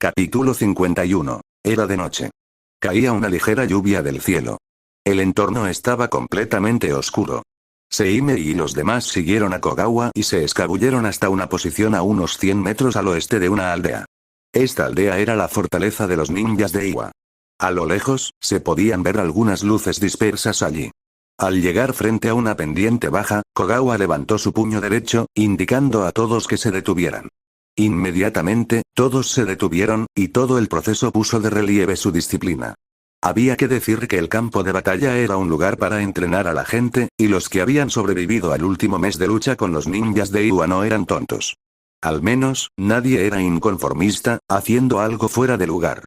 Capítulo 51. Era de noche. Caía una ligera lluvia del cielo. El entorno estaba completamente oscuro. Seime y los demás siguieron a Kogawa y se escabulleron hasta una posición a unos 100 metros al oeste de una aldea. Esta aldea era la fortaleza de los ninjas de Iwa. A lo lejos, se podían ver algunas luces dispersas allí. Al llegar frente a una pendiente baja, Kogawa levantó su puño derecho, indicando a todos que se detuvieran. Inmediatamente, todos se detuvieron, y todo el proceso puso de relieve su disciplina. Había que decir que el campo de batalla era un lugar para entrenar a la gente, y los que habían sobrevivido al último mes de lucha con los ninjas de Iwa no eran tontos. Al menos, nadie era inconformista, haciendo algo fuera de lugar.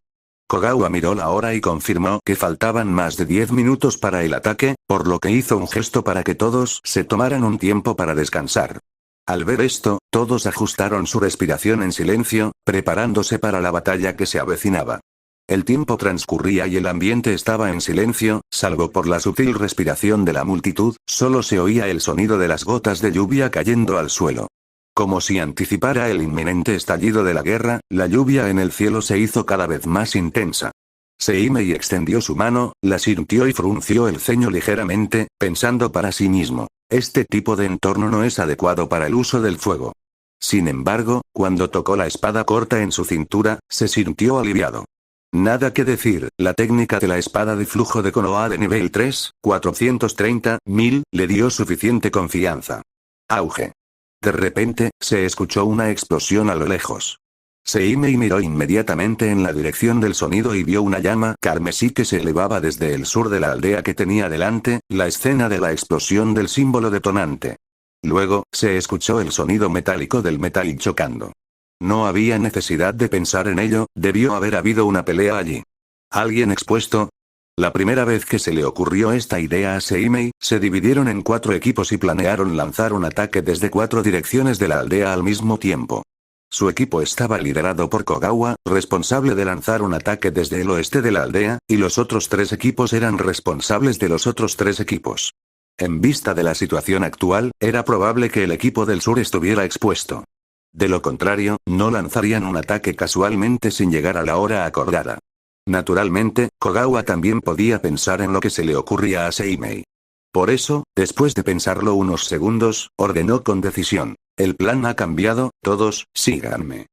Kogawa miró la hora y confirmó que faltaban más de 10 minutos para el ataque, por lo que hizo un gesto para que todos se tomaran un tiempo para descansar. Al ver esto, todos ajustaron su respiración en silencio, preparándose para la batalla que se avecinaba. El tiempo transcurría y el ambiente estaba en silencio, salvo por la sutil respiración de la multitud, solo se oía el sonido de las gotas de lluvia cayendo al suelo. Como si anticipara el inminente estallido de la guerra, la lluvia en el cielo se hizo cada vez más intensa. Seimei extendió su mano, la sintió y frunció el ceño ligeramente, pensando para sí mismo: este tipo de entorno no es adecuado para el uso del fuego. Sin embargo, cuando tocó la espada corta en su cintura, se sintió aliviado. Nada que decir, la técnica de la espada de flujo de Konoha de nivel 3, 430.000, le dio suficiente confianza. Auge. De repente, se escuchó una explosión a lo lejos. Seimei miró inmediatamente en la dirección del sonido y vio una llama carmesí que se elevaba desde el sur de la aldea que tenía delante, la escena de la explosión del símbolo detonante. Luego, se escuchó el sonido metálico del metal chocando. No había necesidad de pensar en ello, debió haber habido una pelea allí. ¿Alguien expuesto? La primera vez que se le ocurrió esta idea a Seimei, se dividieron en 4 equipos y planearon lanzar un ataque desde 4 direcciones de la aldea al mismo tiempo. Su equipo estaba liderado por Kogawa, responsable de lanzar un ataque desde el oeste de la aldea, y los otros 3 equipos eran responsables de los otros 3 equipos. En vista de la situación actual, era probable que el equipo del sur estuviera expuesto. De lo contrario, no lanzarían un ataque casualmente sin llegar a la hora acordada. Naturalmente, Kogawa también podía pensar en lo que se le ocurría a Seimei. Por eso, después de pensarlo unos segundos, ordenó con decisión: el plan ha cambiado, todos, síganme.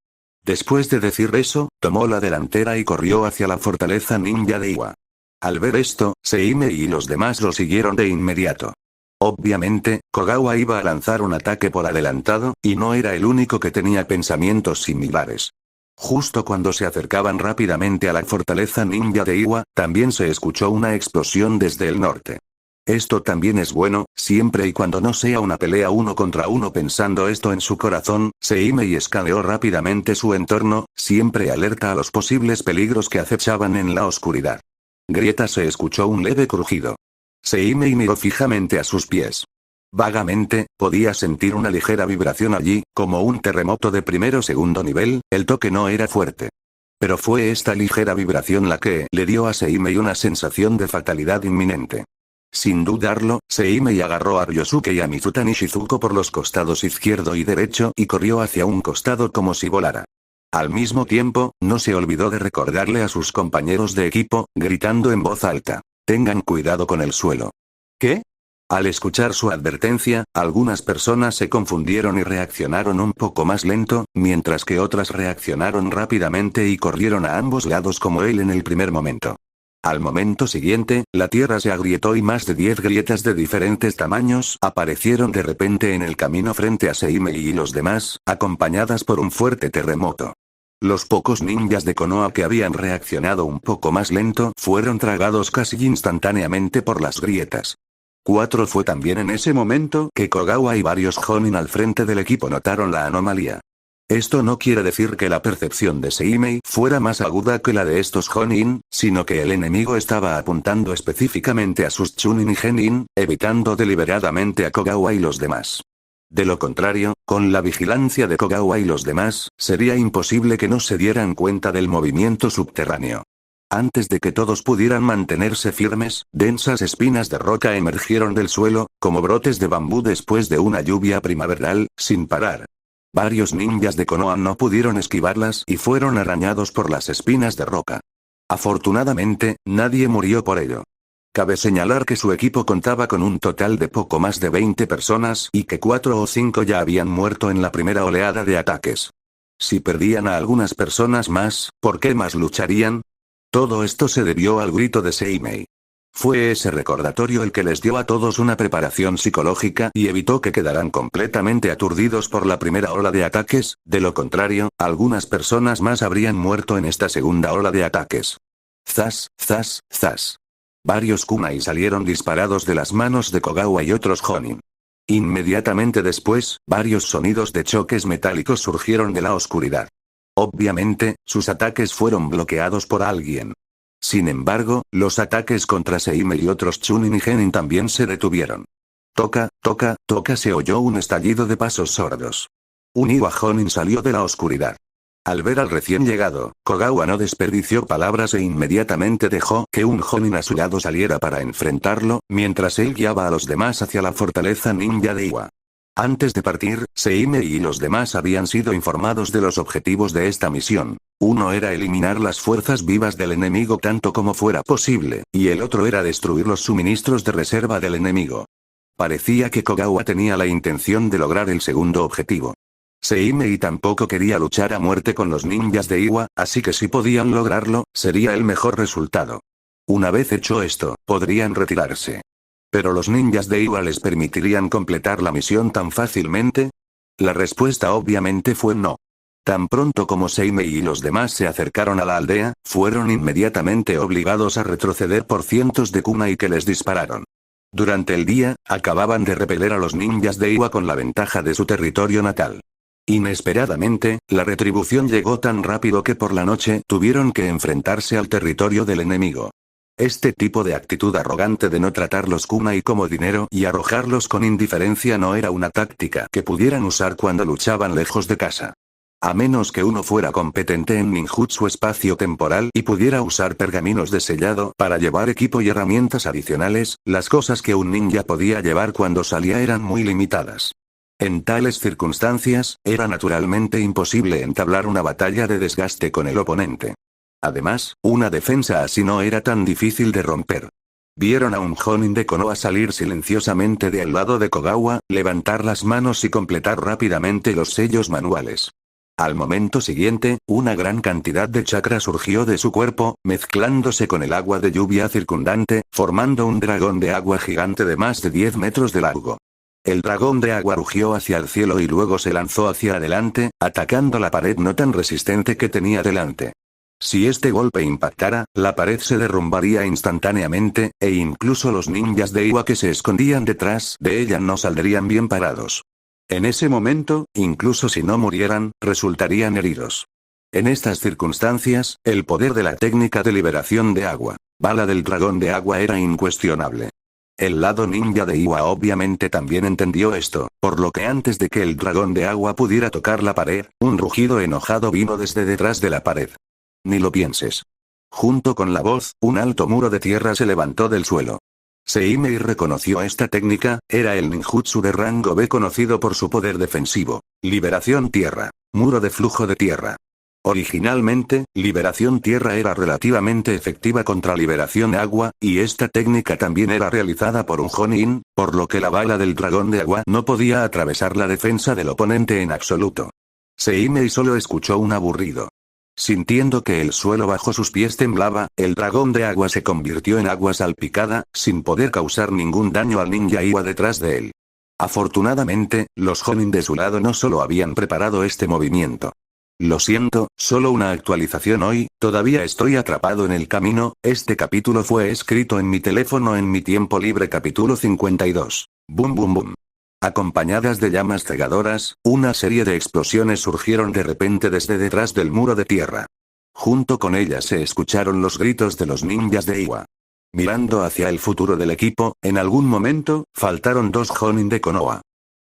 Después de decir eso, tomó la delantera y corrió hacia la fortaleza ninja de Iwa. Al ver esto, Seimei y los demás lo siguieron de inmediato. Obviamente, Kogawa iba a lanzar un ataque por adelantado, y no era el único que tenía pensamientos similares. Justo cuando se acercaban rápidamente a la fortaleza ninja de Iwa, también se escuchó una explosión desde el norte. Esto también es bueno, siempre y cuando no sea una pelea 1 contra 1. Pensando esto en su corazón, Seimei escaneó rápidamente su entorno, siempre alerta a los posibles peligros que acechaban en la oscuridad. Grieta se escuchó un leve crujido. Seimei miró fijamente a sus pies. Vagamente, podía sentir una ligera vibración allí, como un terremoto de primero o segundo nivel. El toque no era fuerte. Pero fue esta ligera vibración la que le dio a Seimei una sensación de fatalidad inminente. Sin dudarlo, Seimei agarró a Ryosuke y a Mizuta Nishizuko por los costados izquierdo y derecho y corrió hacia un costado como si volara. Al mismo tiempo, no se olvidó de recordarle a sus compañeros de equipo, gritando en voz alta: tengan cuidado con el suelo. ¿Qué? Al escuchar su advertencia, algunas personas se confundieron y reaccionaron un poco más lento, mientras que otras reaccionaron rápidamente y corrieron a ambos lados como él en el primer momento. Al momento siguiente, la tierra se agrietó y más de 10 grietas de diferentes tamaños aparecieron de repente en el camino frente a Seimei y los demás, acompañadas por un fuerte terremoto. Los pocos ninjas de Konoha que habían reaccionado un poco más lento fueron tragados casi instantáneamente por las grietas. 4 Fue también en ese momento que Kogawa y varios Jonin al frente del equipo notaron la anomalía. Esto no quiere decir que la percepción de Seimei fuera más aguda que la de estos Jonin, sino que el enemigo estaba apuntando específicamente a sus Chunin y Genin, evitando deliberadamente a Kogawa y los demás. De lo contrario, con la vigilancia de Kogawa y los demás, sería imposible que no se dieran cuenta del movimiento subterráneo. Antes de que todos pudieran mantenerse firmes, densas espinas de roca emergieron del suelo, como brotes de bambú después de una lluvia primaveral, sin parar. Varios ninjas de Konoha no pudieron esquivarlas y fueron arañados por las espinas de roca. Afortunadamente, nadie murió por ello. Cabe señalar que su equipo contaba con un total de poco más de 20 personas y que 4 o 5 ya habían muerto en la primera oleada de ataques. Si perdían a algunas personas más, ¿por qué más lucharían? Todo esto se debió al grito de Seimei. Fue ese recordatorio el que les dio a todos una preparación psicológica y evitó que quedaran completamente aturdidos por la primera ola de ataques, de lo contrario, algunas personas más habrían muerto en esta segunda ola de ataques. Zas, zas, zas. Varios kunai salieron disparados de las manos de Kogawa y otros Jonin. Inmediatamente después, varios sonidos de choques metálicos surgieron de la oscuridad. Obviamente, sus ataques fueron bloqueados por alguien. Sin embargo, los ataques contra Seimei y otros Chunin y Genin también se detuvieron. Toca, toca, toca, se oyó un estallido de pasos sordos. Un Iwa Jonin salió de la oscuridad. Al ver al recién llegado, Kogawa no desperdició palabras e inmediatamente dejó que un Jonin a su lado saliera para enfrentarlo, mientras él guiaba a los demás hacia la fortaleza ninja de Iwa. Antes de partir, Seimei y los demás habían sido informados de los objetivos de esta misión. Uno era eliminar las fuerzas vivas del enemigo tanto como fuera posible, y el otro era destruir los suministros de reserva del enemigo. Parecía que Kogawa tenía la intención de lograr el segundo objetivo. Seimei tampoco quería luchar a muerte con los ninjas de Iwa, así que si podían lograrlo, sería el mejor resultado. Una vez hecho esto, podrían retirarse. ¿Pero los ninjas de Iwa les permitirían completar la misión tan fácilmente? La respuesta obviamente fue no. Tan pronto como Seimei y los demás se acercaron a la aldea, fueron inmediatamente obligados a retroceder por cientos de kunai que les dispararon. Durante el día, acababan de repeler a los ninjas de Iwa con la ventaja de su territorio natal. Inesperadamente, la retribución llegó tan rápido que por la noche tuvieron que enfrentarse al territorio del enemigo. Este tipo de actitud arrogante de no tratar los kunai como dinero y arrojarlos con indiferencia no era una táctica que pudieran usar cuando luchaban lejos de casa. A menos que uno fuera competente en ninjutsu espacio-temporal y pudiera usar pergaminos de sellado para llevar equipo y herramientas adicionales, las cosas que un ninja podía llevar cuando salía eran muy limitadas. En tales circunstancias, era naturalmente imposible entablar una batalla de desgaste con el oponente. Además, una defensa así no era tan difícil de romper. Vieron a un Jonin de Konoha salir silenciosamente de al lado de Kogawa, levantar las manos y completar rápidamente los sellos manuales. Al momento siguiente, una gran cantidad de chakra surgió de su cuerpo, mezclándose con el agua de lluvia circundante, formando un dragón de agua gigante de más de 10 metros de largo. El dragón de agua rugió hacia el cielo y luego se lanzó hacia adelante, atacando la pared no tan resistente que tenía delante. Si este golpe impactara, la pared se derrumbaría instantáneamente, e incluso los ninjas de Iwa que se escondían detrás de ella no saldrían bien parados. En ese momento, incluso si no murieran, resultarían heridos. En estas circunstancias, el poder de la técnica de liberación de agua, bala del dragón de agua era incuestionable. El lado ninja de Iwa obviamente también entendió esto, por lo que antes de que el dragón de agua pudiera tocar la pared, un rugido enojado vino desde detrás de la pared. Ni lo pienses. Junto con la voz, un alto muro de tierra se levantó del suelo. Seimei reconoció esta técnica, era el ninjutsu de rango B conocido por su poder defensivo. Liberación tierra. Muro de flujo de tierra. Originalmente, liberación tierra era relativamente efectiva contra liberación agua, y esta técnica también era realizada por un Jonin, por lo que la bala del dragón de agua no podía atravesar la defensa del oponente en absoluto. Seimei solo escuchó un aburrido. Sintiendo que el suelo bajo sus pies temblaba, el dragón de agua se convirtió en agua salpicada, sin poder causar ningún daño al ninja Iwa detrás de él. Afortunadamente, los Jonin de su lado no solo habían preparado este movimiento. Lo siento, solo una actualización hoy, todavía estoy atrapado en el camino, este capítulo fue escrito en mi teléfono en mi tiempo libre capítulo 52. Boom boom boom. Acompañadas de llamas cegadoras, una serie de explosiones surgieron de repente desde detrás del muro de tierra. Junto con ellas se escucharon los gritos de los ninjas de Iwa. Mirando hacia el futuro del equipo, en algún momento, faltaron dos Jonin de Konoha.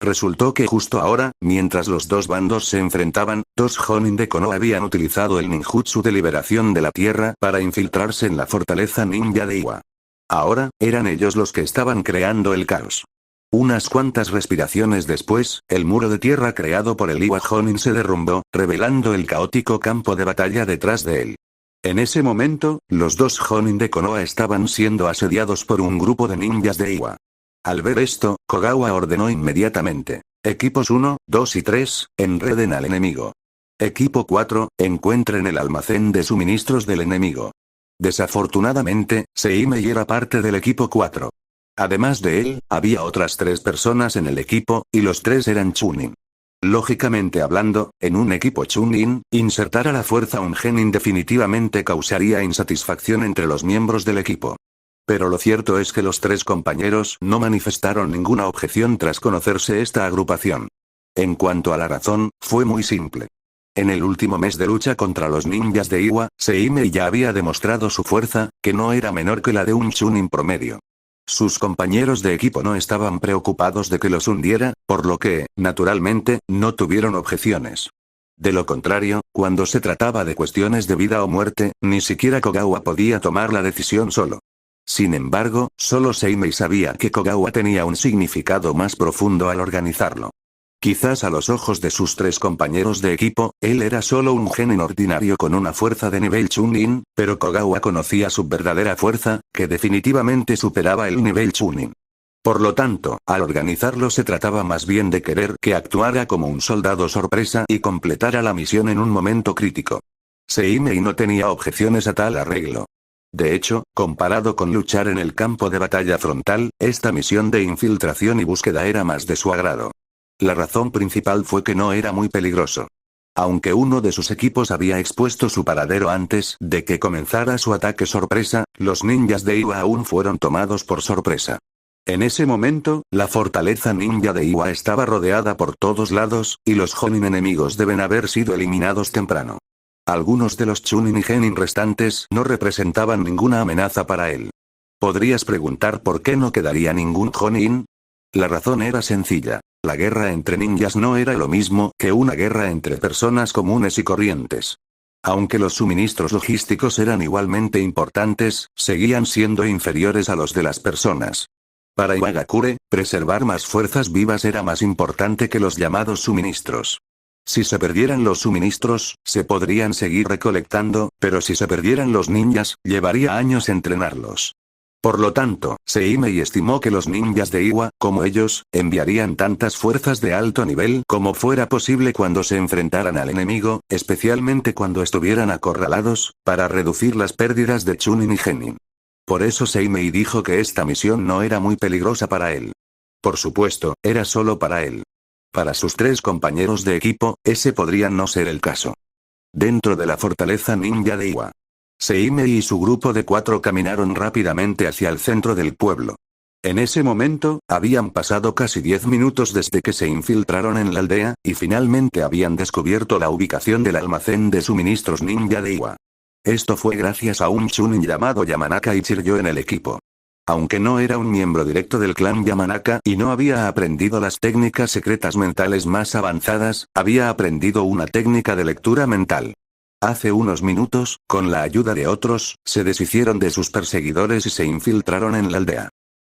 Resultó que justo ahora, mientras los dos bandos se enfrentaban, dos Jonin de Konoha habían utilizado el ninjutsu de liberación de la tierra para infiltrarse en la fortaleza ninja de Iwa. Ahora, eran ellos los que estaban creando el caos. Unas cuantas respiraciones después, el muro de tierra creado por el Iwa Jonin se derrumbó, revelando el caótico campo de batalla detrás de él. En ese momento, los dos Jonin de Konoha estaban siendo asediados por un grupo de ninjas de Iwa. Al ver esto, Kogawa ordenó inmediatamente: equipos 1, 2 y 3, enreden al enemigo. Equipo 4, encuentren el almacén de suministros del enemigo. Desafortunadamente, Seimei era parte del equipo 4. Además de él, había otras 3 personas en el equipo, y los 3 eran Chunin. Lógicamente hablando, en un equipo Chunin, insertar a la fuerza un genin definitivamente causaría insatisfacción entre los miembros del equipo. Pero lo cierto es que los 3 compañeros no manifestaron ninguna objeción tras conocerse esta agrupación. En cuanto a la razón, fue muy simple. En el último mes de lucha contra los ninjas de Iwa, Seimei ya había demostrado su fuerza, que no era menor que la de un Chunin promedio. Sus compañeros de equipo no estaban preocupados de que los hundiera, por lo que, naturalmente, no tuvieron objeciones. De lo contrario, cuando se trataba de cuestiones de vida o muerte, ni siquiera Kogawa podía tomar la decisión solo. Sin embargo, solo Seimei sabía que Kogawa tenía un significado más profundo al organizarlo. Quizás a los ojos de sus 3 compañeros de equipo, él era solo un genin ordinario con una fuerza de nivel Chunin, pero Kogawa conocía su verdadera fuerza, que definitivamente superaba el nivel Chunin. Por lo tanto, al organizarlo se trataba más bien de querer que actuara como un soldado sorpresa y completara la misión en un momento crítico. Seimei no tenía objeciones a tal arreglo. De hecho, comparado con luchar en el campo de batalla frontal, esta misión de infiltración y búsqueda era más de su agrado. La razón principal fue que no era muy peligroso. Aunque uno de sus equipos había expuesto su paradero antes de que comenzara su ataque sorpresa, los ninjas de Iwa aún fueron tomados por sorpresa. En ese momento, la fortaleza ninja de Iwa estaba rodeada por todos lados, y los Jonin enemigos deben haber sido eliminados temprano. Algunos de los Chunin y Genin restantes no representaban ninguna amenaza para él. ¿Podrías preguntar por qué no quedaría ningún Jonin? La razón era sencilla. La guerra entre ninjas no era lo mismo que una guerra entre personas comunes y corrientes. Aunque los suministros logísticos eran igualmente importantes, seguían siendo inferiores a los de las personas. Para Iwagakure, preservar más fuerzas vivas era más importante que los llamados suministros. Si se perdieran los suministros, se podrían seguir recolectando, pero si se perdieran los ninjas, llevaría años entrenarlos. Por lo tanto, Seimei estimó que los ninjas de Iwa, como ellos, enviarían tantas fuerzas de alto nivel como fuera posible cuando se enfrentaran al enemigo, especialmente cuando estuvieran acorralados, para reducir las pérdidas de Chunin y Genin. Por eso Seimei dijo que esta misión no era muy peligrosa para él. Por supuesto, era solo para él. Para sus 3 compañeros de equipo, ese podría no ser el caso. Dentro de la fortaleza ninja de Iwa, Seimei y su grupo de 4 caminaron rápidamente hacia el centro del pueblo. En ese momento, habían pasado casi 10 minutos desde que se infiltraron en la aldea, y finalmente habían descubierto la ubicación del almacén de suministros ninja de Iwa. Esto fue gracias a un Chunin llamado Yamanaka Ichiryo en el equipo. Aunque no era un miembro directo del clan Yamanaka y no había aprendido las técnicas secretas mentales más avanzadas, había aprendido una técnica de lectura mental. Hace unos minutos, con la ayuda de otros, se deshicieron de sus perseguidores y se infiltraron en la aldea.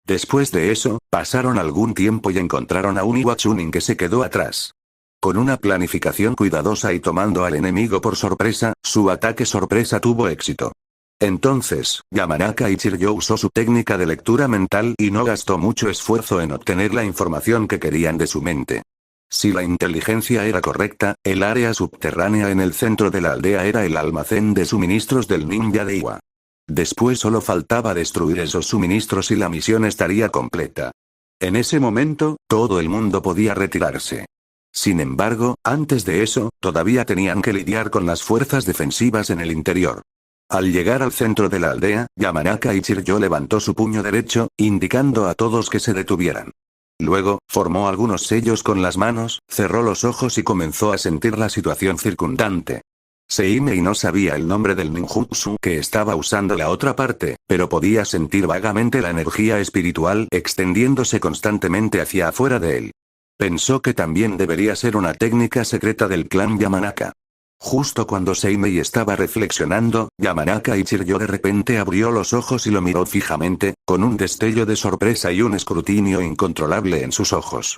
Después de eso, pasaron algún tiempo y encontraron a un Iwa Chunin que se quedó atrás. Con una planificación cuidadosa y tomando al enemigo por sorpresa, su ataque sorpresa tuvo éxito. Entonces, Yamanaka Ichiryo usó su técnica de lectura mental y no gastó mucho esfuerzo en obtener la información que querían de su mente. Si la inteligencia era correcta, el área subterránea en el centro de la aldea era el almacén de suministros del ninja de Iwa. Después solo faltaba destruir esos suministros y la misión estaría completa. En ese momento, todo el mundo podía retirarse. Sin embargo, antes de eso, todavía tenían que lidiar con las fuerzas defensivas en el interior. Al llegar al centro de la aldea, Yamanaka Ichiryo levantó su puño derecho, indicando a todos que se detuvieran. Luego, formó algunos sellos con las manos, cerró los ojos y comenzó a sentir la situación circundante. Seimei no sabía el nombre del ninjutsu que estaba usando la otra parte, pero podía sentir vagamente la energía espiritual extendiéndose constantemente hacia afuera de él. Pensó que también debería ser una técnica secreta del clan Yamanaka. Justo cuando Seimei estaba reflexionando, Yamanaka Ichiryo de repente abrió los ojos y lo miró fijamente, con un destello de sorpresa y un escrutinio incontrolable en sus ojos.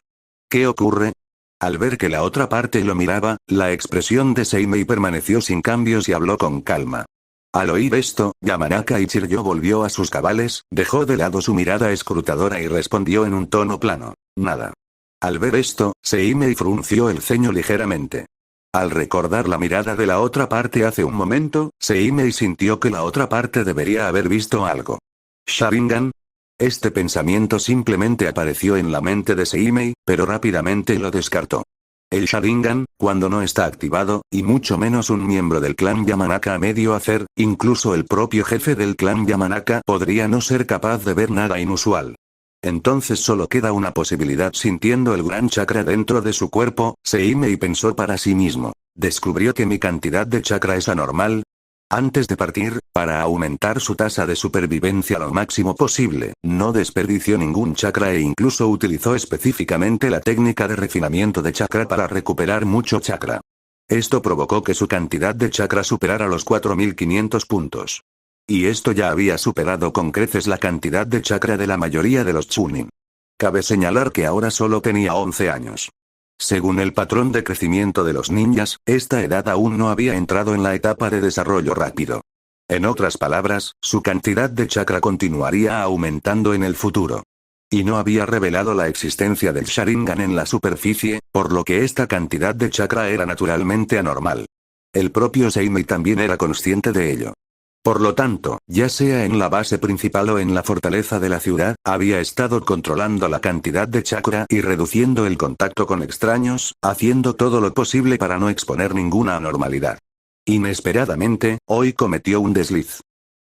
¿Qué ocurre? Al ver que la otra parte lo miraba, la expresión de Seimei permaneció sin cambios y habló con calma. Al oír esto, Yamanaka Ichiryo volvió a sus cabales, dejó de lado su mirada escrutadora y respondió en un tono plano: nada. Al ver esto, Seimei frunció el ceño ligeramente. Al recordar la mirada de la otra parte hace un momento, Seimei sintió que la otra parte debería haber visto algo. ¿Sharingan? Este pensamiento simplemente apareció en la mente de Seimei, pero rápidamente lo descartó. El Sharingan, cuando no está activado, y mucho menos un miembro del clan Yamanaka a medio hacer, incluso el propio jefe del clan Yamanaka podría no ser capaz de ver nada inusual. Entonces solo queda una posibilidad. Sintiendo el gran chakra dentro de su cuerpo, Seimei pensó para sí mismo. ¿Descubrió que mi cantidad de chakra es anormal? Antes de partir, para aumentar su tasa de supervivencia lo máximo posible, no desperdició ningún chakra e incluso utilizó específicamente la técnica de refinamiento de chakra para recuperar mucho chakra. Esto provocó que su cantidad de chakra superara los 4500 puntos. Y esto ya había superado con creces la cantidad de chakra de la mayoría de los Chunin. Cabe señalar que ahora solo tenía 11 años. Según el patrón de crecimiento de los ninjas, esta edad aún no había entrado en la etapa de desarrollo rápido. En otras palabras, su cantidad de chakra continuaría aumentando en el futuro. Y no había revelado la existencia del Sharingan en la superficie, por lo que esta cantidad de chakra era naturalmente anormal. El propio Seimei también era consciente de ello. Por lo tanto, ya sea en la base principal o en la fortaleza de la ciudad, había estado controlando la cantidad de chakra y reduciendo el contacto con extraños, haciendo todo lo posible para no exponer ninguna anormalidad. Inesperadamente, hoy cometió un desliz.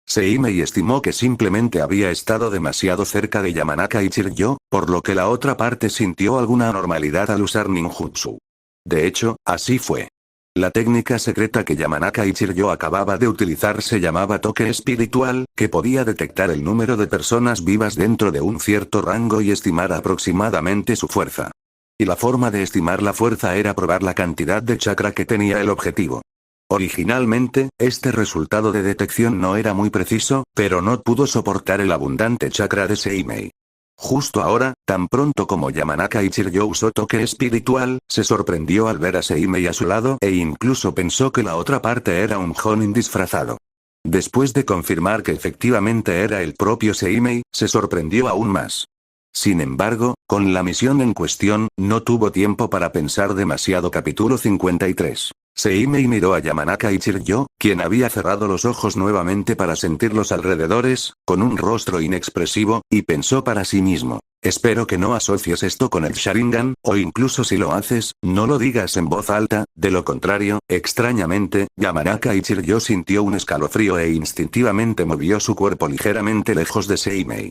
Seimei estimó que simplemente había estado demasiado cerca de Yamanaka Ichiryo, por lo que la otra parte sintió alguna anormalidad al usar ninjutsu. De hecho, así fue. La técnica secreta que Yamanaka Ichiryo acababa de utilizar se llamaba toque espiritual, que podía detectar el número de personas vivas dentro de un cierto rango y estimar aproximadamente su fuerza. Y la forma de estimar la fuerza era probar la cantidad de chakra que tenía el objetivo. Originalmente, este resultado de detección no era muy preciso, pero no pudo soportar el abundante chakra de Seimei. Justo ahora, tan pronto como Yamanaka Ichiryo usó toque espiritual, se sorprendió al ver a Seimei a su lado e incluso pensó que la otra parte era un Jonin disfrazado. Después de confirmar que efectivamente era el propio Seimei, se sorprendió aún más. Sin embargo, con la misión en cuestión, no tuvo tiempo para pensar demasiado. Capítulo 53. Seimei miró a Yamanaka Ichiryo, quien había cerrado los ojos nuevamente para sentir los alrededores, con un rostro inexpresivo, y pensó para sí mismo: espero que no asocies esto con el Sharingan, o incluso si lo haces, no lo digas en voz alta, de lo contrario. Extrañamente, Yamanaka Ichiryo sintió un escalofrío e instintivamente movió su cuerpo ligeramente lejos de Seimei.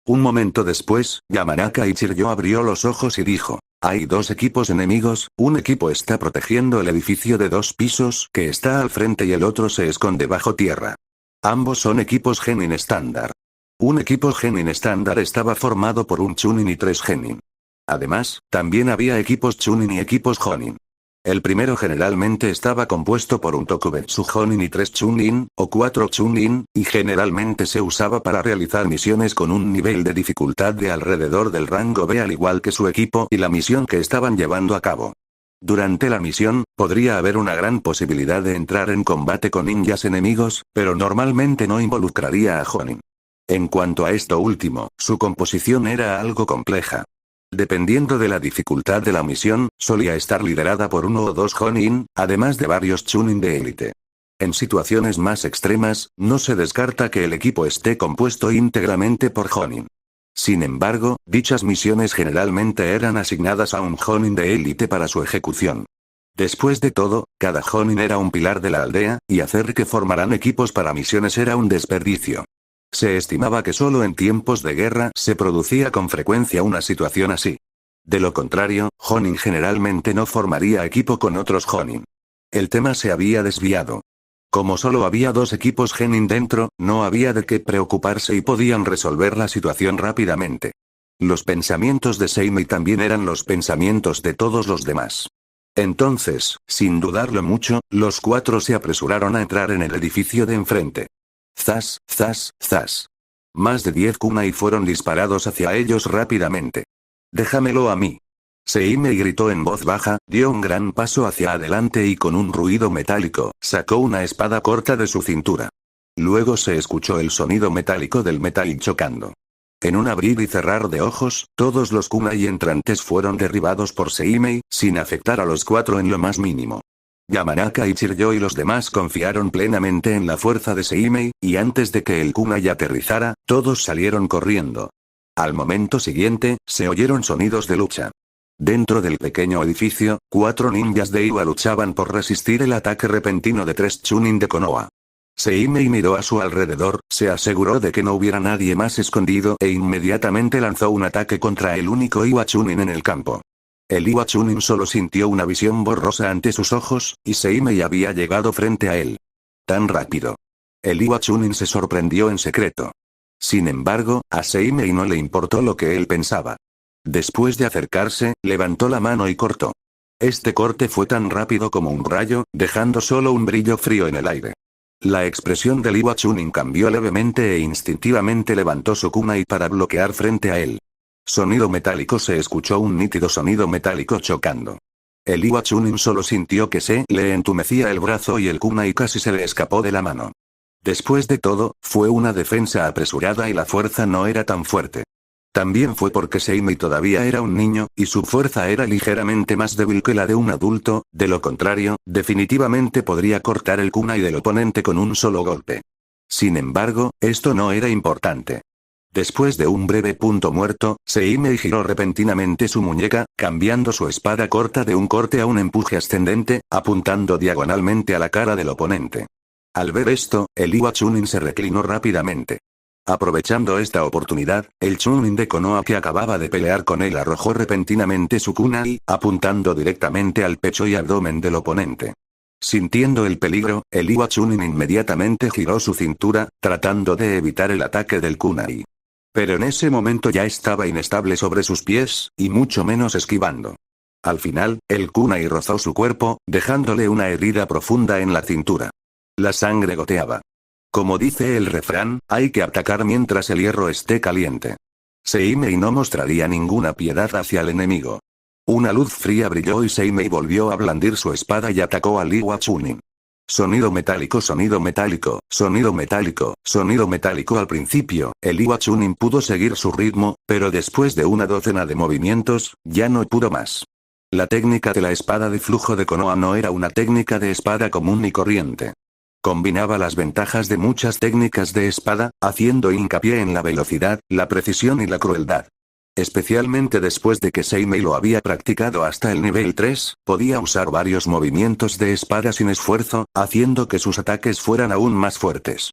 Un momento después, Yamanaka Ichiryo abrió los ojos y dijo: hay dos equipos enemigos, un equipo está protegiendo el edificio de 2 pisos que está al frente y el otro se esconde bajo tierra. Ambos son equipos Genin estándar. Un equipo Genin estándar estaba formado por un Chunin y 3 Genin. Además, también había equipos Chunin y equipos Jonin. El primero generalmente estaba compuesto por un Tokubetsu Jonin y 3 Chunin, o 4 Chunin, y generalmente se usaba para realizar misiones con un nivel de dificultad de alrededor del rango B, al igual que su equipo y la misión que estaban llevando a cabo. Durante la misión, podría haber una gran posibilidad de entrar en combate con ninjas enemigos, pero normalmente no involucraría a Jonin. En cuanto a esto último, su composición era algo compleja. Dependiendo de la dificultad de la misión, solía estar liderada por 1 o 2 Jonin, además de varios Chunin de élite. En situaciones más extremas, no se descarta que el equipo esté compuesto íntegramente por Jonin. Sin embargo, dichas misiones generalmente eran asignadas a un Jonin de élite para su ejecución. Después de todo, cada Jonin era un pilar de la aldea, y hacer que formaran equipos para misiones era un desperdicio. Se estimaba que solo en tiempos de guerra se producía con frecuencia una situación así. De lo contrario, Jonin generalmente no formaría equipo con otros Jonin. El tema se había desviado. Como solo había 2 equipos Genin dentro, no había de qué preocuparse y podían resolver la situación rápidamente. Los pensamientos de Seimei también eran los pensamientos de todos los demás. Entonces, sin dudarlo mucho, los cuatro se apresuraron a entrar en el edificio de enfrente. Zas, zas, zas. Más de 10 kunai fueron disparados hacia ellos rápidamente. «Déjamelo a mí». Seimei gritó en voz baja, dio un gran paso hacia adelante y con un ruido metálico, sacó una espada corta de su cintura. Luego se escuchó el sonido metálico del metal chocando. En un abrir y cerrar de ojos, todos los kunai entrantes fueron derribados por Seimei, sin afectar a los cuatro en lo más mínimo. Yamanaka y Chiryo y los demás confiaron plenamente en la fuerza de Seimei, y antes de que el kunai aterrizara, todos salieron corriendo. Al momento siguiente, se oyeron sonidos de lucha. Dentro del pequeño edificio, 4 ninjas de Iwa luchaban por resistir el ataque repentino de 3 chunin de Konoha. Seimei miró a su alrededor, se aseguró de que no hubiera nadie más escondido e inmediatamente lanzó un ataque contra el único Iwa chunin en el campo. El Iwa chunin solo sintió una visión borrosa ante sus ojos, y Seimei había llegado frente a él. Tan rápido. El Iwa chunin se sorprendió en secreto. Sin embargo, a Seimei no le importó lo que él pensaba. Después de acercarse, levantó la mano y cortó. Este corte fue tan rápido como un rayo, dejando solo un brillo frío en el aire. La expresión del Iwa chunin cambió levemente e instintivamente levantó su kunai para bloquear frente a él. Sonido metálico. Se escuchó un nítido sonido metálico chocando. El Iwa chunin solo sintió que se le entumecía el brazo y el kunai casi se le escapó de la mano. Después de todo, fue una defensa apresurada y la fuerza no era tan fuerte. También fue porque Seimei todavía era un niño, y su fuerza era ligeramente más débil que la de un adulto, de lo contrario, definitivamente podría cortar el kunai del oponente con un solo golpe. Sin embargo, esto no era importante. Después de un breve punto muerto, Seimei giró repentinamente su muñeca, cambiando su espada corta de un corte a un empuje ascendente, apuntando diagonalmente a la cara del oponente. Al ver esto, el Iwa chunin se reclinó rápidamente. Aprovechando esta oportunidad, el chunin de Konoha que acababa de pelear con él arrojó repentinamente su kunai, apuntando directamente al pecho y abdomen del oponente. Sintiendo el peligro, el Iwa chunin inmediatamente giró su cintura, tratando de evitar el ataque del kunai. Pero en ese momento ya estaba inestable sobre sus pies, y mucho menos esquivando. Al final, el kunai rozó su cuerpo, dejándole una herida profunda en la cintura. La sangre goteaba. Como dice el refrán, hay que atacar mientras el hierro esté caliente. Seimei no mostraría ninguna piedad hacia el enemigo. Una luz fría brilló y Seimei volvió a blandir su espada y atacó al Iwa chunin. Sonido metálico, sonido metálico, sonido metálico, sonido metálico. Al principio, el Iwa chunin pudo seguir su ritmo, pero después de una docena de movimientos, ya no pudo más. La técnica de la espada de flujo de Konoha no era una técnica de espada común ni corriente. Combinaba las ventajas de muchas técnicas de espada, haciendo hincapié en la velocidad, la precisión y la crueldad. Especialmente después de que Seimei lo había practicado hasta el nivel 3, podía usar varios movimientos de espada sin esfuerzo, haciendo que sus ataques fueran aún más fuertes.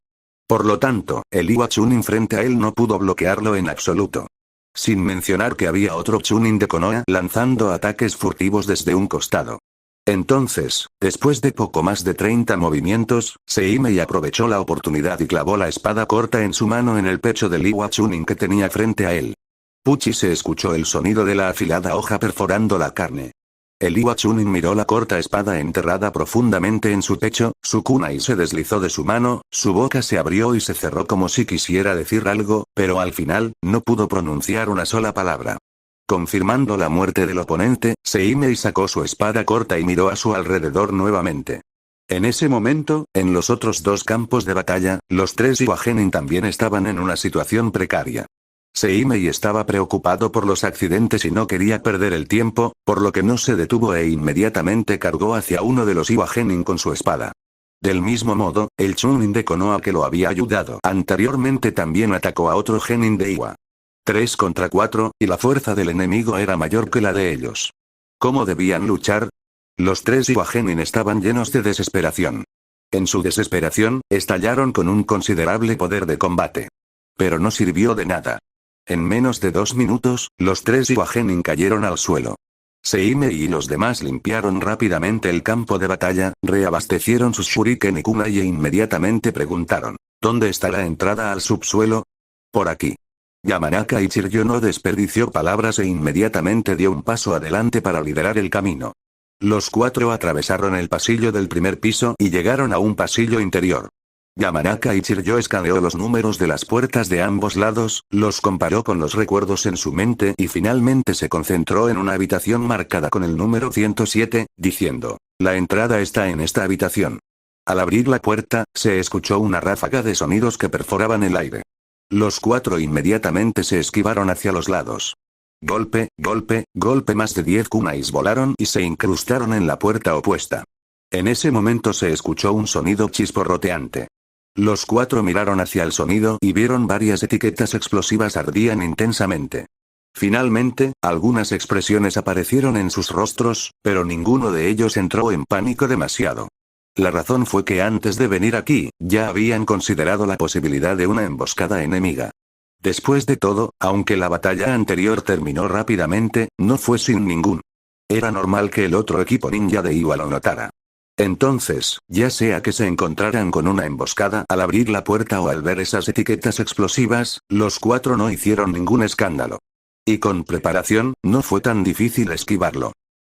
Por lo tanto, el Iwa chunin frente a él no pudo bloquearlo en absoluto. Sin mencionar que había otro chunin de Konoha lanzando ataques furtivos desde un costado. Entonces, después de poco más de 30 movimientos, Seimei aprovechó la oportunidad y clavó la espada corta en su mano en el pecho del Iwa chunin que tenía frente a él. Puchi, se escuchó el sonido de la afilada hoja perforando la carne. El Iwa chunin miró la corta espada enterrada profundamente en su pecho, su kunai se deslizó de su mano, su boca se abrió y se cerró como si quisiera decir algo, pero al final, no pudo pronunciar una sola palabra. Confirmando la muerte del oponente, Seimei sacó su espada corta y miró a su alrededor nuevamente. En ese momento, en los otros dos campos de batalla, los 3 Iwa genin también estaban en una situación precaria. Seimei estaba preocupado por los accidentes y no quería perder el tiempo, por lo que no se detuvo e inmediatamente cargó hacia uno de los Iwa genin con su espada. Del mismo modo, el chunin de Konoha que lo había ayudado anteriormente también atacó a otro genin de Iwa. 3 contra 4, y la fuerza del enemigo era mayor que la de ellos. ¿Cómo debían luchar? Los 3 Iwa genin estaban llenos de desesperación. En su desesperación, estallaron con un considerable poder de combate. Pero no sirvió de nada. En menos de 2 minutos, los 3 Iwa genin cayeron al suelo. Seimei y los demás limpiaron rápidamente el campo de batalla, reabastecieron sus shuriken y kunai e inmediatamente preguntaron, ¿dónde está la entrada al subsuelo? Por aquí. Yamanaka y Chiryo no desperdició palabras e inmediatamente dio un paso adelante para liderar el camino. Los cuatro atravesaron el pasillo del primer piso y llegaron a un pasillo interior. Yamanaka Ichiryo escaneó los números de las puertas de ambos lados, los comparó con los recuerdos en su mente y finalmente se concentró en una habitación marcada con el número 107, diciendo: la entrada está en esta habitación. Al abrir la puerta, se escuchó una ráfaga de sonidos que perforaban el aire. Los cuatro inmediatamente se esquivaron hacia los lados. Golpe, golpe, golpe, más de 10 kunais volaron y se incrustaron en la puerta opuesta. En ese momento se escuchó un sonido chisporroteante. Los cuatro miraron hacia el sonido y vieron varias etiquetas explosivas ardían intensamente. Finalmente, algunas expresiones aparecieron en sus rostros, pero ninguno de ellos entró en pánico demasiado. La razón fue que antes de venir aquí, ya habían considerado la posibilidad de una emboscada enemiga. Después de todo, aunque la batalla anterior terminó rápidamente, no fue sin ningún. Era normal que el otro equipo ninja de Iwa lo notara. Entonces, ya sea que se encontraran con una emboscada al abrir la puerta o al ver esas etiquetas explosivas, los cuatro no hicieron ningún escándalo. Y con preparación, no fue tan difícil esquivarlo.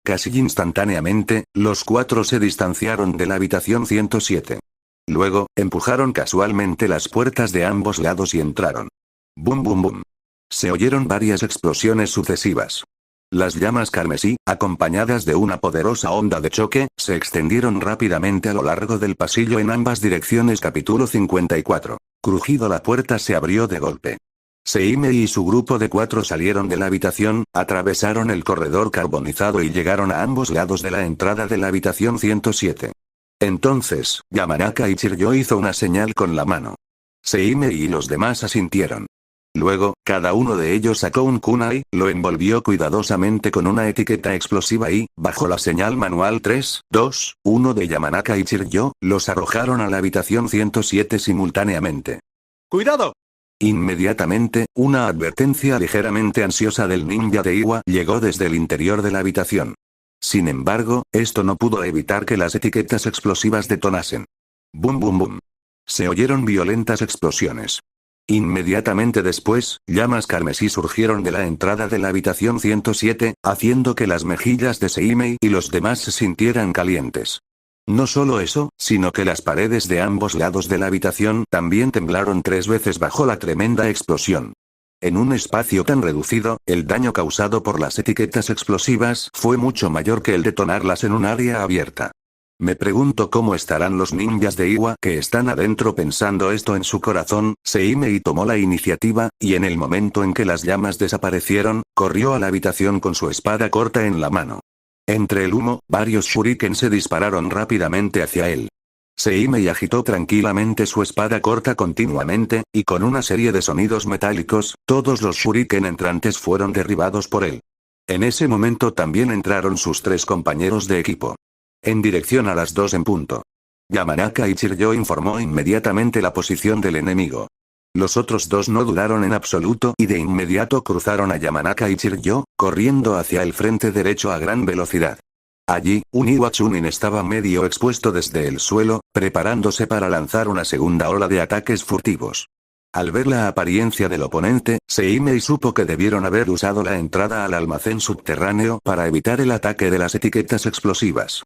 Casi instantáneamente, los cuatro se distanciaron de la habitación 107. Luego, empujaron casualmente las puertas de ambos lados y entraron. Bum bum bum. Se oyeron varias explosiones sucesivas. Las llamas carmesí, acompañadas de una poderosa onda de choque, se extendieron rápidamente a lo largo del pasillo en ambas direcciones. Capítulo 54. Crujido, la puerta se abrió de golpe. Seimei y su grupo de cuatro salieron de la habitación, atravesaron el corredor carbonizado y llegaron a ambos lados de la entrada de la habitación 107. Entonces, Yamanaka Ichiryo hizo una señal con la mano. Seimei y los demás asintieron. Luego, cada uno de ellos sacó un kunai, lo envolvió cuidadosamente con una etiqueta explosiva y, bajo la señal manual 3, 2, 1 de Yamanaka Ichiryo, los arrojaron a la habitación 107 simultáneamente. ¡Cuidado! Inmediatamente, una advertencia ligeramente ansiosa del ninja de Iwa llegó desde el interior de la habitación. Sin embargo, esto no pudo evitar que las etiquetas explosivas detonasen. Bum bum bum. Se oyeron violentas explosiones. Inmediatamente después, llamas carmesí surgieron de la entrada de la habitación 107, haciendo que las mejillas de Seimei y los demás se sintieran calientes. No solo eso, sino que las paredes de ambos lados de la habitación también temblaron 3 veces bajo la tremenda explosión. En un espacio tan reducido, el daño causado por las etiquetas explosivas fue mucho mayor que el detonarlas en un área abierta. Me pregunto cómo estarán los ninjas de Iwa que están adentro. Pensando esto en su corazón, Seimei tomó la iniciativa, y en el momento en que las llamas desaparecieron, corrió a la habitación con su espada corta en la mano. Entre el humo, varios shuriken se dispararon rápidamente hacia él. Seimei agitó tranquilamente su espada corta continuamente, y con una serie de sonidos metálicos, todos los shuriken entrantes fueron derribados por él. En ese momento también entraron sus 3 compañeros de equipo. En dirección a las 2 en punto. Yamanaka Ichiryo informó inmediatamente la posición del enemigo. Los otros 2 no dudaron en absoluto y de inmediato cruzaron a Yamanaka Ichiryo, corriendo hacia el frente derecho a gran velocidad. Allí, un Iwa Chunin estaba medio expuesto desde el suelo, preparándose para lanzar una segunda ola de ataques furtivos. Al ver la apariencia del oponente, Seimei supo que debieron haber usado la entrada al almacén subterráneo para evitar el ataque de las etiquetas explosivas.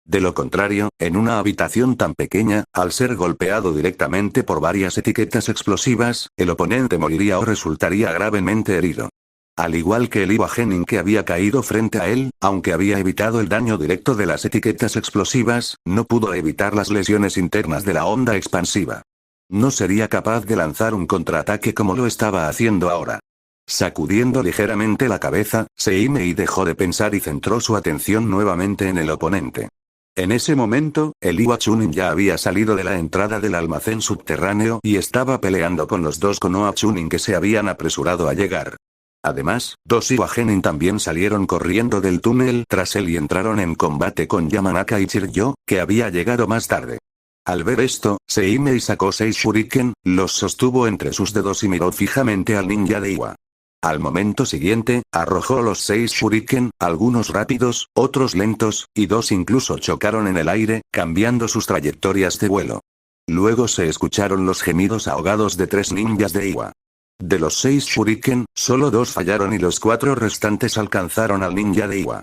De lo contrario, en una habitación tan pequeña, al ser golpeado directamente por varias etiquetas explosivas, el oponente moriría o resultaría gravemente herido. Al igual que el Iwa Genin que había caído frente a él, aunque había evitado el daño directo de las etiquetas explosivas, no pudo evitar las lesiones internas de la onda expansiva. No sería capaz de lanzar un contraataque como lo estaba haciendo ahora. Sacudiendo ligeramente la cabeza, Seimei dejó de pensar y centró su atención nuevamente en el oponente. En ese momento, el Iwa Chunin ya había salido de la entrada del almacén subterráneo y estaba peleando con los 2 Konoha Chunin que se habían apresurado a llegar. Además, 2 Iwa Genin también salieron corriendo del túnel tras él y entraron en combate con Yamanaka Ichiryo, que había llegado más tarde. Al ver esto, Seimei sacó 6 shuriken, los sostuvo entre sus dedos y miró fijamente al ninja de Iwa. Al momento siguiente, arrojó los 6 shuriken, algunos rápidos, otros lentos, y 2 incluso chocaron en el aire, cambiando sus trayectorias de vuelo. Luego se escucharon los gemidos ahogados de 3 ninjas de Iwa. De los 6 shuriken, solo 2 fallaron y los 4 restantes alcanzaron al ninja de Iwa.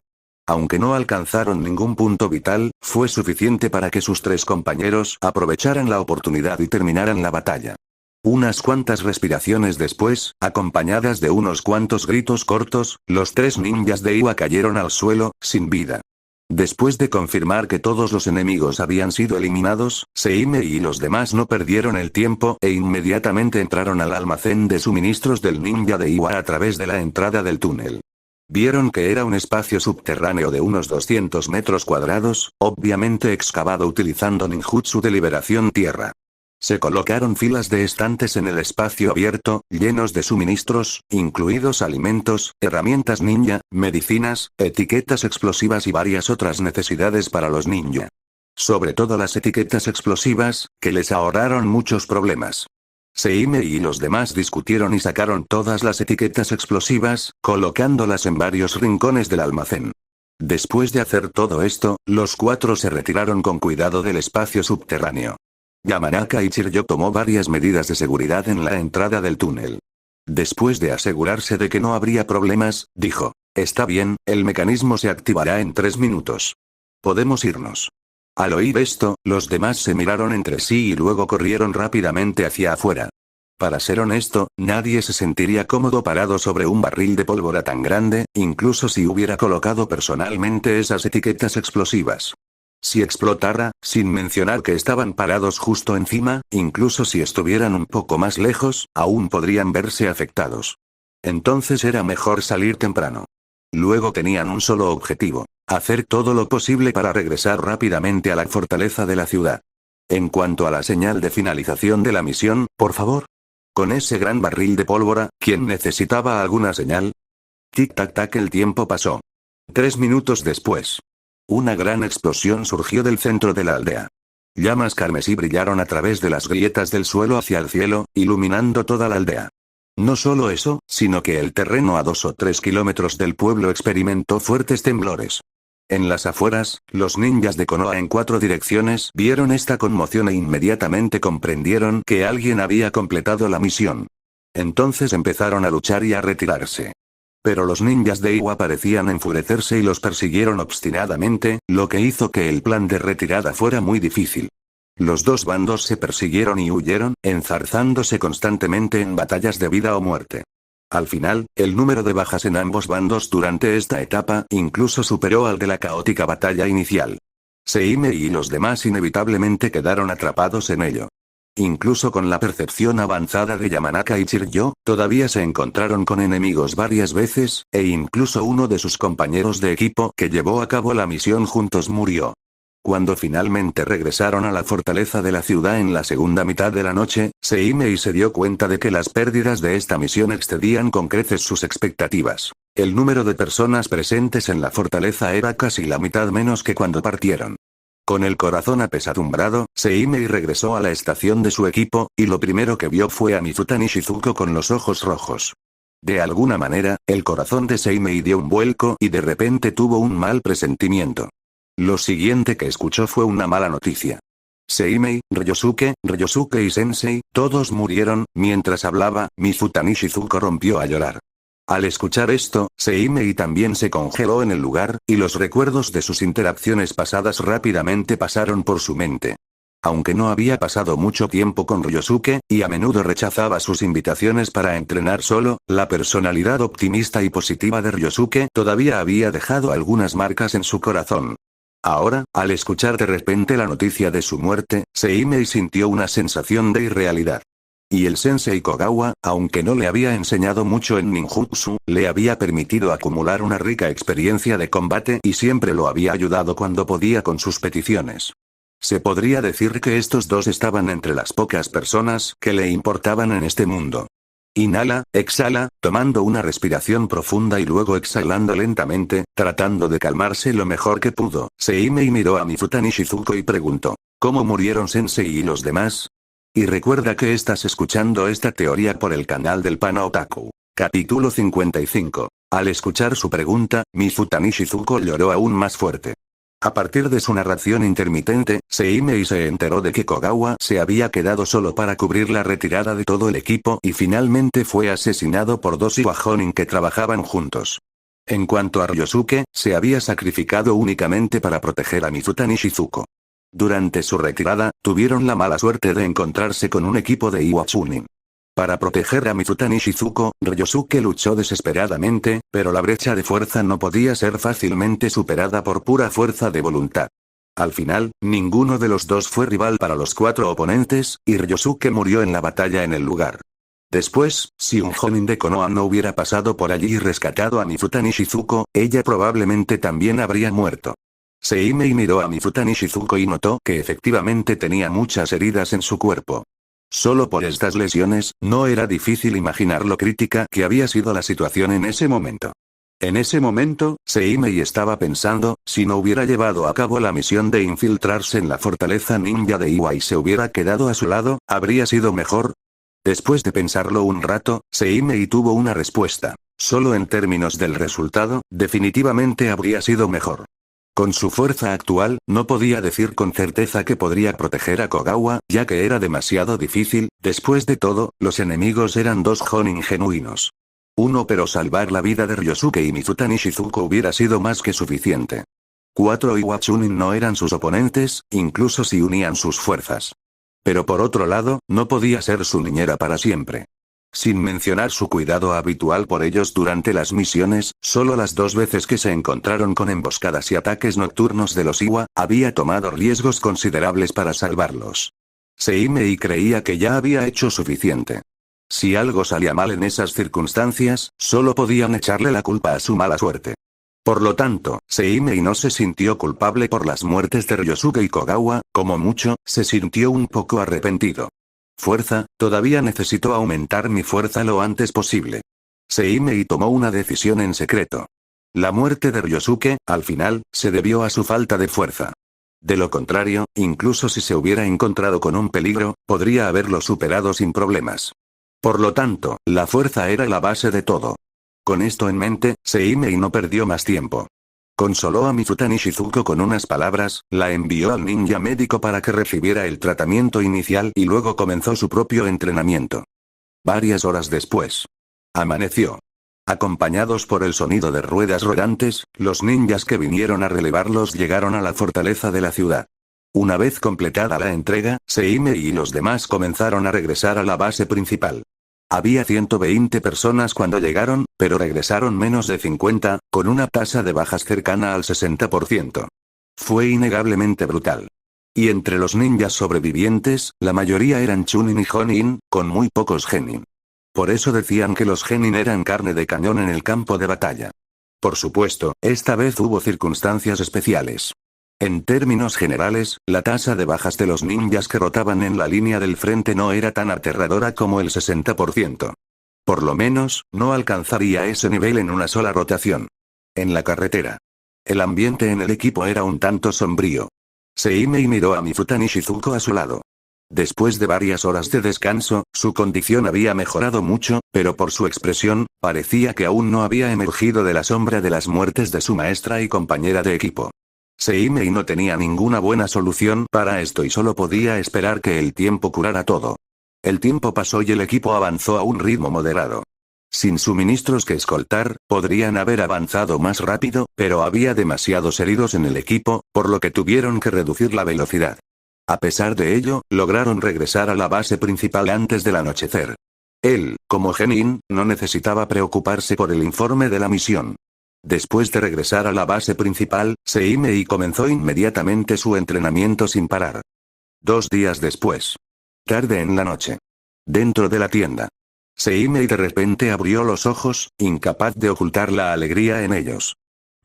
Aunque no alcanzaron ningún punto vital, fue suficiente para que sus 3 compañeros aprovecharan la oportunidad y terminaran la batalla. Unas cuantas respiraciones después, acompañadas de unos cuantos gritos cortos, los 3 ninjas de Iwa cayeron al suelo, sin vida. Después de confirmar que todos los enemigos habían sido eliminados, Seime y los demás no perdieron el tiempo e inmediatamente entraron al almacén de suministros del ninja de Iwa a través de la entrada del túnel. Vieron que era un espacio subterráneo de unos 200 metros cuadrados, obviamente excavado utilizando ninjutsu de liberación tierra. Se colocaron filas de estantes en el espacio abierto, llenos de suministros, incluidos alimentos, herramientas ninja, medicinas, etiquetas explosivas y varias otras necesidades para los ninja. Sobre todo las etiquetas explosivas, que les ahorraron muchos problemas. Seime y los demás discutieron y sacaron todas las etiquetas explosivas, colocándolas en varios rincones del almacén. Después de hacer todo esto, los 4 se retiraron con cuidado del espacio subterráneo. Yamanaka Ichiryo tomó varias medidas de seguridad en la entrada del túnel. Después de asegurarse de que no habría problemas, dijo: «Está bien, el mecanismo se activará en 3 minutos. Podemos irnos». Al oír esto, los demás se miraron entre sí y luego corrieron rápidamente hacia afuera. Para ser honesto, nadie se sentiría cómodo parado sobre un barril de pólvora tan grande, incluso si hubiera colocado personalmente esas etiquetas explosivas. Si explotara, sin mencionar que estaban parados justo encima, incluso si estuvieran un poco más lejos, aún podrían verse afectados. Entonces era mejor salir temprano. Luego tenían un solo objetivo: hacer todo lo posible para regresar rápidamente a la fortaleza de la ciudad. En cuanto a la señal de finalización de la misión, por favor. Con ese gran barril de pólvora, ¿quién necesitaba alguna señal? Tic-tac-tac, el tiempo pasó. 3 minutos después. Una gran explosión surgió del centro de la aldea. Llamas carmesí brillaron a través de las grietas del suelo hacia el cielo, iluminando toda la aldea. No solo eso, sino que el terreno a 2 o 3 kilómetros del pueblo experimentó fuertes temblores. En las afueras, los ninjas de Konoha en 4 direcciones vieron esta conmoción e inmediatamente comprendieron que alguien había completado la misión. Entonces empezaron a luchar y a retirarse. Pero los ninjas de Iwa parecían enfurecerse y los persiguieron obstinadamente, lo que hizo que el plan de retirada fuera muy difícil. Los 2 bandos se persiguieron y huyeron, enzarzándose constantemente en batallas de vida o muerte. Al final, el número de bajas en ambos bandos durante esta etapa incluso superó al de la caótica batalla inicial. Seime y los demás inevitablemente quedaron atrapados en ello. Incluso con la percepción avanzada de Yamanaka y Chiryo, todavía se encontraron con enemigos varias veces, e incluso uno de sus compañeros de equipo que llevó a cabo la misión juntos murió. Cuando finalmente regresaron a la fortaleza de la ciudad en la segunda mitad de la noche, Seimei se dio cuenta de que las pérdidas de esta misión excedían con creces sus expectativas. El número de personas presentes en la fortaleza era casi la mitad menos que cuando partieron. Con el corazón apesadumbrado, Seimei regresó a la estación de su equipo, y lo primero que vio fue a Mifutani Shizuko con los ojos rojos. De alguna manera, el corazón de Seimei dio un vuelco y de repente tuvo un mal presentimiento. Lo siguiente que escuchó fue una mala noticia. Seimei, Ryosuke y Sensei, todos murieron. Mientras hablaba, Mifutani Shizuko rompió a llorar. Al escuchar esto, Seimei también se congeló en el lugar, y los recuerdos de sus interacciones pasadas rápidamente pasaron por su mente. Aunque no había pasado mucho tiempo con Ryosuke, y a menudo rechazaba sus invitaciones para entrenar solo, la personalidad optimista y positiva de Ryosuke todavía había dejado algunas marcas en su corazón. Ahora, al escuchar de repente la noticia de su muerte, Seimei sintió una sensación de irrealidad. Y el sensei Kogawa, aunque no le había enseñado mucho en ninjutsu, le había permitido acumular una rica experiencia de combate y siempre lo había ayudado cuando podía con sus peticiones. Se podría decir que estos dos estaban entre las pocas personas que le importaban en este mundo. Inhala, exhala, tomando una respiración profunda y luego exhalando lentamente, tratando de calmarse lo mejor que pudo. Seimei miró a Mifutani Shizuko y preguntó: ¿cómo murieron Sensei y los demás? Y recuerda que estás escuchando esta teoría por el canal del Pana Otaku. Capítulo 55. Al escuchar su pregunta, Mifutani Shizuko lloró aún más fuerte. A partir de su narración intermitente, Seimei se enteró de que Kogawa se había quedado solo para cubrir la retirada de todo el equipo y finalmente fue asesinado por 2 Iwa Jonin que trabajaban juntos. En cuanto a Ryosuke, se había sacrificado únicamente para proteger a Mizutani Shizuko. Durante su retirada, tuvieron la mala suerte de encontrarse con un equipo de Iwa Chunin. Para proteger a Mizutani Shizuko, Ryosuke luchó desesperadamente, pero la brecha de fuerza no podía ser fácilmente superada por pura fuerza de voluntad. Al final, ninguno de los dos fue rival para los 4 oponentes, y Ryosuke murió en la batalla en el lugar. Después, si un Jonin de Konoha no hubiera pasado por allí y rescatado a Mizutani Shizuko, ella probablemente también habría muerto. Seimei miró a Mizutani Shizuko y notó que efectivamente tenía muchas heridas en su cuerpo. Solo por estas lesiones, no era difícil imaginar lo crítica que había sido la situación en ese momento. En ese momento, Seimei estaba pensando, si no hubiera llevado a cabo la misión de infiltrarse en la fortaleza ninja de Iwa y se hubiera quedado a su lado, ¿habría sido mejor? Después de pensarlo un rato, Seimei tuvo una respuesta. Solo en términos del resultado, definitivamente habría sido mejor. Con su fuerza actual, no podía decir con certeza que podría proteger a Kogawa, ya que era demasiado difícil. Después de todo, los enemigos eran 2 Jonin genuinos. Pero salvar la vida de Ryosuke y Mizutani Shizuko hubiera sido más que suficiente. 4 Iwa Chunin no eran sus oponentes, incluso si unían sus fuerzas. Pero por otro lado, no podía ser su niñera para siempre. Sin mencionar su cuidado habitual por ellos durante las misiones, solo las 2 veces que se encontraron con emboscadas y ataques nocturnos de los Iwa, había tomado riesgos considerables para salvarlos. Seimei creía que ya había hecho suficiente. Si algo salía mal en esas circunstancias, solo podían echarle la culpa a su mala suerte. Por lo tanto, Seimei no se sintió culpable por las muertes de Ryosuke y Kogawa, como mucho, se sintió un poco arrepentido. Fuerza, todavía necesito aumentar mi fuerza lo antes posible. Seimei tomó una decisión en secreto. La muerte de Ryosuke, al final, se debió a su falta de fuerza. De lo contrario, incluso si se hubiera encontrado con un peligro, podría haberlo superado sin problemas. Por lo tanto, la fuerza era la base de todo. Con esto en mente, Seimei no perdió más tiempo. Consoló a Mizutani Shizuko con unas palabras, la envió al ninja médico para que recibiera el tratamiento inicial y luego comenzó su propio entrenamiento. Varias horas después. Amaneció. Acompañados por el sonido de ruedas rodantes, los ninjas que vinieron a relevarlos llegaron a la fortaleza de la ciudad. Una vez completada la entrega, Seimei y los demás comenzaron a regresar a la base principal. Había 120 personas cuando llegaron, pero regresaron menos de 50, con una tasa de bajas cercana al 60%. Fue innegablemente brutal. Y entre los ninjas sobrevivientes, la mayoría eran Chunin y Jonin, con muy pocos Genin. Por eso decían que los Genin eran carne de cañón en el campo de batalla. Por supuesto, esta vez hubo circunstancias especiales. En términos generales, la tasa de bajas de los ninjas que rotaban en la línea del frente no era tan aterradora como el 60%. Por lo menos, no alcanzaría ese nivel en una sola rotación. En la carretera. El ambiente en el equipo era un tanto sombrío. Seimei miró a Mizutani Shizuko a su lado. Después de varias horas de descanso, su condición había mejorado mucho, pero por su expresión, parecía que aún no había emergido de la sombra de las muertes de su maestra y compañera de equipo. Seimei no tenía ninguna buena solución para esto y solo podía esperar que el tiempo curara todo. El tiempo pasó y el equipo avanzó a un ritmo moderado. Sin suministros que escoltar, podrían haber avanzado más rápido, pero había demasiados heridos en el equipo, por lo que tuvieron que reducir la velocidad. A pesar de ello, lograron regresar a la base principal antes del anochecer. Él, como Genin, no necesitaba preocuparse por el informe de la misión. Después de regresar a la base principal, Seimei comenzó inmediatamente su entrenamiento sin parar. 2 días después. Tarde en la noche. Dentro de la tienda. Seimei de repente abrió los ojos, incapaz de ocultar la alegría en ellos.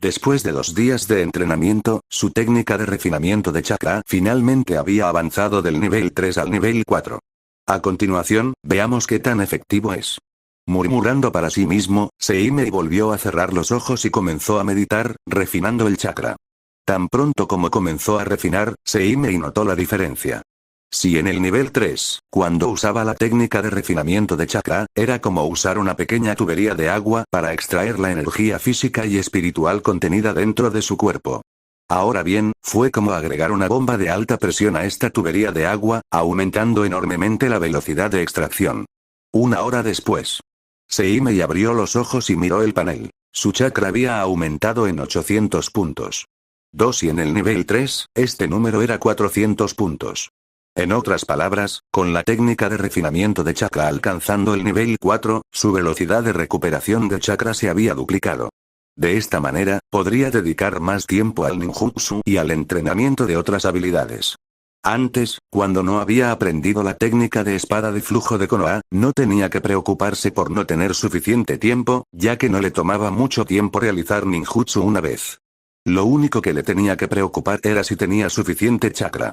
Después de 2 días de entrenamiento, su técnica de refinamiento de chakra finalmente había avanzado del nivel 3 al nivel 4. A continuación, veamos qué tan efectivo es. Murmurando para sí mismo, Seimei volvió a cerrar los ojos y comenzó a meditar, refinando el chakra. Tan pronto como comenzó a refinar, Seimei notó la diferencia. Si en el nivel 3, cuando usaba la técnica de refinamiento de chakra, era como usar una pequeña tubería de agua para extraer la energía física y espiritual contenida dentro de su cuerpo. Ahora bien, fue como agregar una bomba de alta presión a esta tubería de agua, aumentando enormemente la velocidad de extracción. 1 hora después. Seimei abrió los ojos y miró el panel. Su chakra había aumentado en 800 puntos. 2 y en el nivel 3, este número era 400 puntos. En otras palabras, con la técnica de refinamiento de chakra alcanzando el nivel 4, su velocidad de recuperación de chakra se había duplicado. De esta manera, podría dedicar más tiempo al ninjutsu y al entrenamiento de otras habilidades. Antes, cuando no había aprendido la técnica de espada de flujo de Konoha, no tenía que preocuparse por no tener suficiente tiempo, ya que no le tomaba mucho tiempo realizar ninjutsu una vez. Lo único que le tenía que preocupar era si tenía suficiente chakra.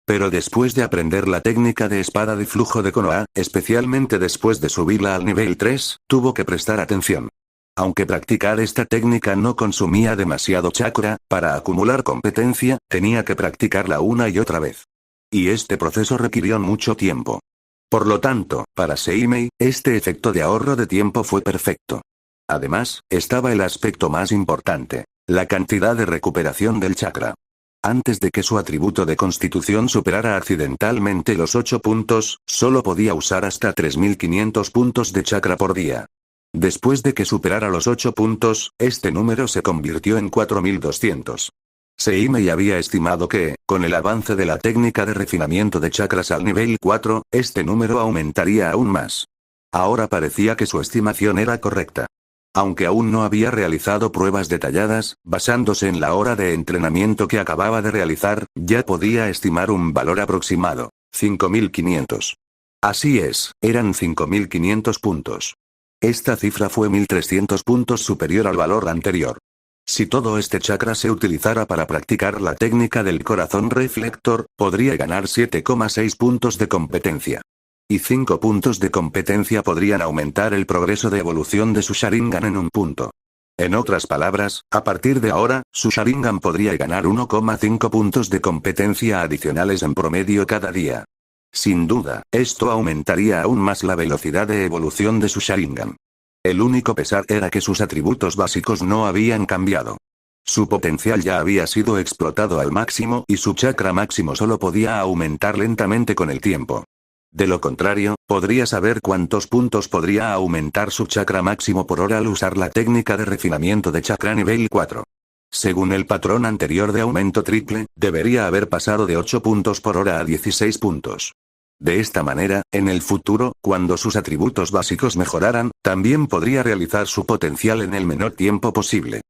Pero después de aprender la técnica de espada de flujo de Konoha, especialmente después de subirla al nivel 3, tuvo que prestar atención. Aunque practicar esta técnica no consumía demasiado chakra, para acumular competencia, tenía que practicarla una y otra vez. Y este proceso requirió mucho tiempo. Por lo tanto, para Seimei, este efecto de ahorro de tiempo fue perfecto. Además, estaba el aspecto más importante, la cantidad de recuperación del chakra. Antes de que su atributo de constitución superara accidentalmente los 8 puntos, solo podía usar hasta 3500 puntos de chakra por día. Después de que superara los 8 puntos, este número se convirtió en 4200. Seimei había estimado que, con el avance de la técnica de refinamiento de chakras al nivel 4, este número aumentaría aún más. Ahora parecía que su estimación era correcta. Aunque aún no había realizado pruebas detalladas, basándose en la hora de entrenamiento que acababa de realizar, ya podía estimar un valor aproximado, 5500. Así es, eran 5500 puntos. Esta cifra fue 1300 puntos superior al valor anterior. Si todo este chakra se utilizara para practicar la técnica del corazón reflector, podría ganar 7,6 puntos de competencia. Y 5 puntos de competencia podrían aumentar el progreso de evolución de su Sharingan en un punto. En otras palabras, a partir de ahora, su Sharingan podría ganar 1,5 puntos de competencia adicionales en promedio cada día. Sin duda, esto aumentaría aún más la velocidad de evolución de su Sharingan. El único pesar era que sus atributos básicos no habían cambiado. Su potencial ya había sido explotado al máximo y su chakra máximo solo podía aumentar lentamente con el tiempo. De lo contrario, podría saber cuántos puntos podría aumentar su chakra máximo por hora al usar la técnica de refinamiento de chakra nivel 4. Según el patrón anterior de aumento triple, debería haber pasado de 8 puntos por hora a 16 puntos. De esta manera, en el futuro, cuando sus atributos básicos mejoraran, también podría realizar su potencial en el menor tiempo posible.